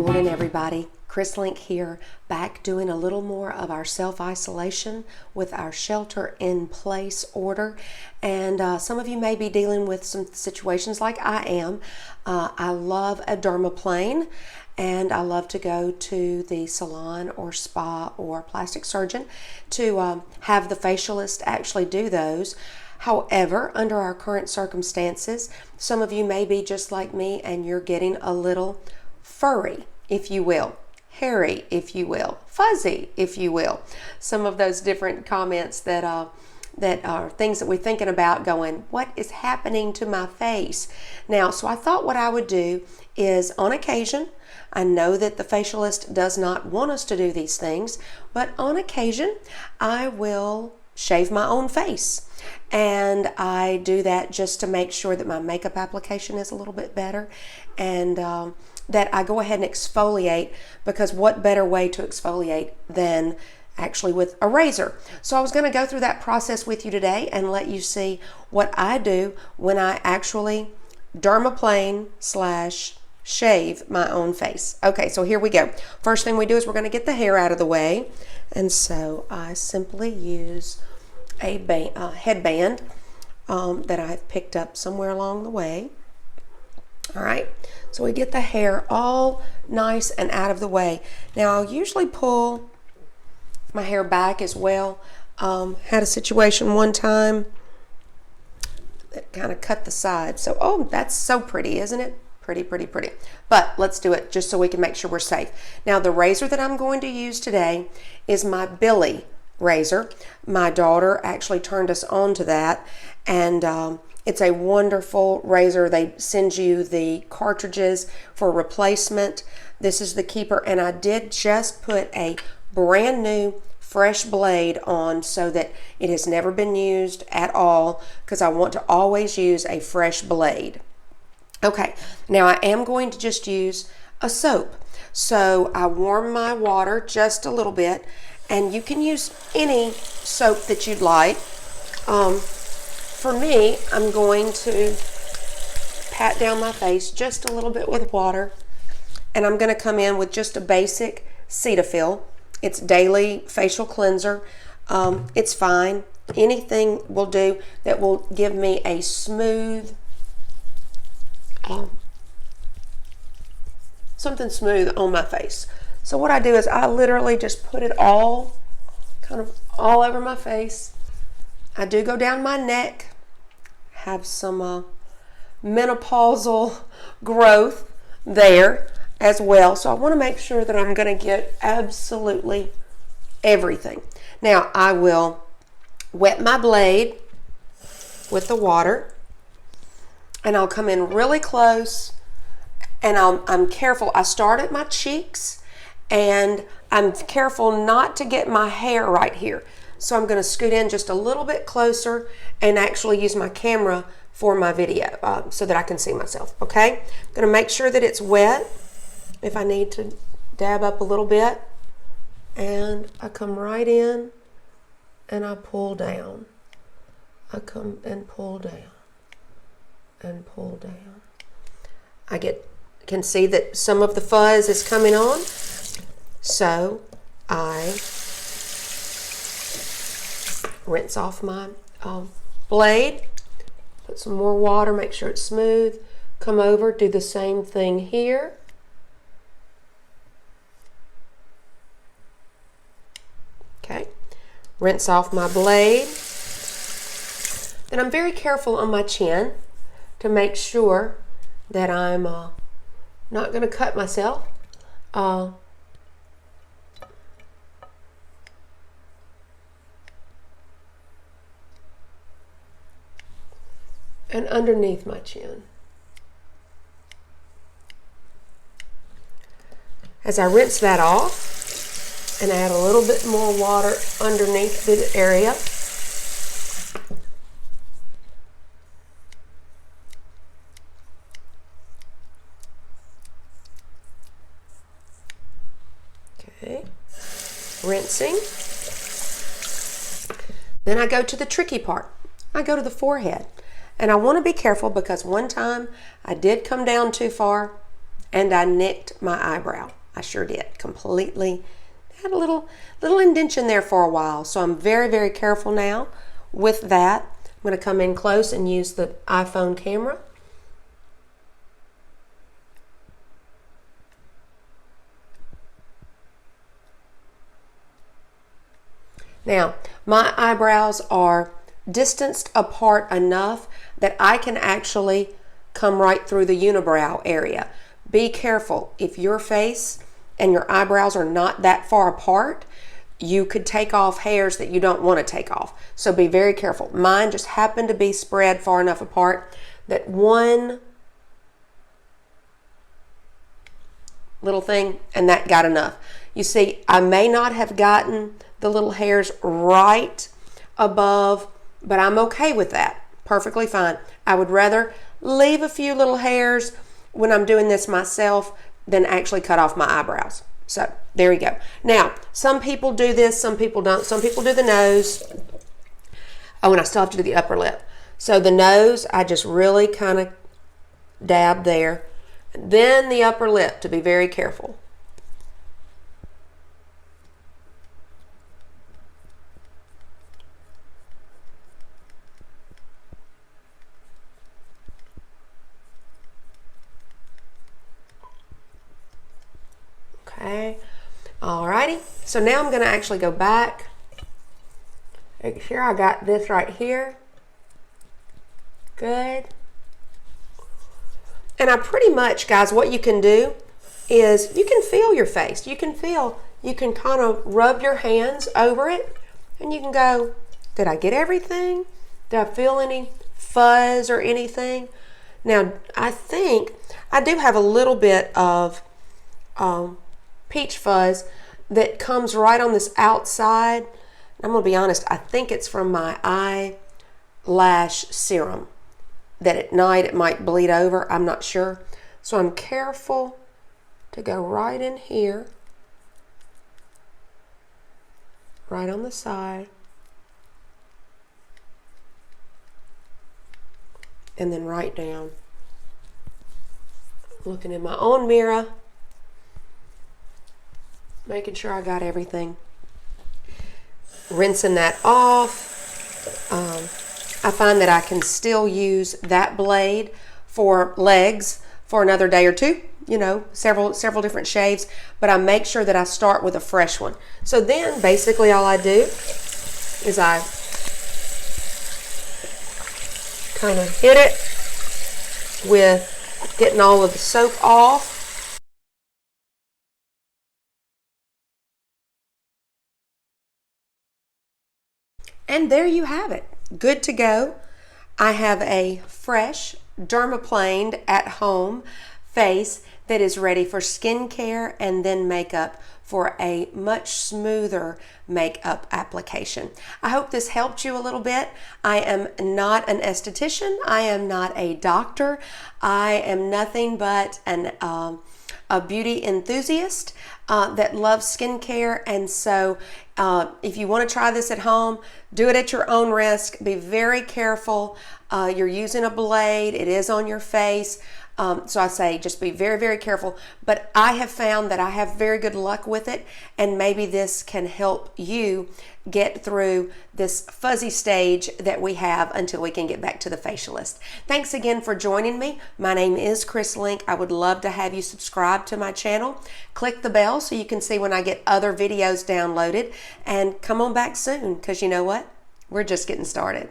morning, everybody. Chris Link here, back doing a little more of our self-isolation with our shelter-in-place order. And some of you may be dealing with some situations like I am. I love a dermaplane, and I love to go to the salon or spa or plastic surgeon to have the facialist actually do those. However, under our current circumstances, some of you may be just like me and you're getting a little furry, if you will, hairy, if you will, fuzzy, if you will. Some of those different comments that are things that we're thinking about going, what is happening to my face? Now, so I thought what I would do is, on occasion, I know that the facialist does not want us to do these things, but on occasion, I will shave my own face. And I do that just to make sure that my makeup application is a little bit better, and that I go ahead and exfoliate, because what better way to exfoliate than actually with a razor? So I was going to go through that process with you today and let you see what I do when I actually dermaplane / shave my own face. Okay, so here we go. First thing we do is we're going to get the hair out of the way, and so I simply use a headband that I've picked up somewhere along the way. All right, so we get the hair all nice and out of the way. Now, I'll usually pull my hair back as well. Had a situation one time that kind of cut the side. So, oh, that's so pretty, isn't it? Pretty, pretty, pretty. But let's do it just so we can make sure we're safe. Now, the razor that I'm going to use today is my Billy razor. My daughter actually turned us on to that, and it's a wonderful razor. They send you the cartridges for replacement. This is the keeper, and I did just put a brand new fresh blade on so that it has never been used at all, because I want to always use a fresh blade. Okay, now I am going to just use a soap. So I warm my water just a little bit, and you can use any soap that you'd like. For me, I'm going to pat down my face just a little bit with water, and I'm going to come in with just a basic Cetaphil. It's daily facial cleanser. It's fine. Anything will do that will give me a smooth, something smooth on my face. So what I do is I literally just put it all, kind of all over my face. I do go down my neck, have some menopausal growth there as well. So I want to make sure that I'm going to get absolutely everything. Now I will wet my blade with the water, and I'll come in really close, and I'm careful. I start at my cheeks, and I'm careful not to get my hair right here. So I'm going to scoot in just a little bit closer and actually use my camera for my video so that I can see myself. Okay, I'm going to make sure that it's wet. If I need to dab up a little bit, and I come right in and I pull down. I come and pull down and pull down. I can see that some of the fuzz is coming on, so I rinse off my blade, put some more water, make sure it's smooth, come over, do the same thing here. Okay, rinse off my blade. Then I'm very careful on my chin to make sure that I'm not going to cut myself. And underneath my chin. As I rinse that off and add a little bit more water underneath the area, okay, rinsing. Then I go to the tricky part. I go to the forehead. And I want to be careful, because one time I did come down too far and I nicked my eyebrow. I sure did, completely. Had a little indentation there for a while, so I'm very, very careful now with that. I'm going to come in close and use the iPhone camera. Now, my eyebrows are distanced apart enough that I can actually come right through the unibrow area. Be careful. If your face and your eyebrows are not that far apart, you could take off hairs that you don't want to take off. So be very careful. Mine just happened to be spread far enough apart that one little thing, and that got enough. You see, I may not have gotten the little hairs right above, but I'm okay with that. Perfectly fine. I would rather leave a few little hairs when I'm doing this myself than actually cut off my eyebrows. So there you go. Now, some people do this, some people don't. Some people do the nose. Oh, and I still have to do the upper lip. So the nose, I just really kind of dab there. Then the upper lip, to be very careful. Okay, alrighty. So now I'm going to actually go back. Make sure I got this right here. Good. And I pretty much, guys, what you can do is you can feel your face. You can kind of rub your hands over it and you can go, did I get everything? Did I feel any fuzz or anything? Now, I think I do have a little bit of peach fuzz that comes right on this outside. I'm going to be honest, I think it's from my eyelash serum, that at night it might bleed over. I'm not sure. So I'm careful to go right in here, right on the side, and then right down. Looking in my own mirror, making sure I got everything. Rinsing that off. I find that I can still use that blade for legs for another day or two, you know, several different shaves, but I make sure that I start with a fresh one. So then basically all I do is I kind of hit it with getting all of the soap off. And there you have it. Good to go. I have a fresh dermaplaned at home face that is ready for skincare and then makeup for a much smoother makeup application. I hope this helped you a little bit. I am not an esthetician. I am not a doctor. I am nothing but a beauty enthusiast that loves skincare, and so if you want to try this at home, do it at your own risk. Be very careful. You're using a blade. It is on your face. So I say just be very, very careful. But I have found that I have very good luck with it, and maybe this can help you get through this fuzzy stage that we have until we can get back to the facialist. Thanks again for joining me. My name is Chris Link. I would love to have you subscribe to my channel. Click the bell so you can see when I get other videos downloaded, and come on back soon, because you know what? We're just getting started.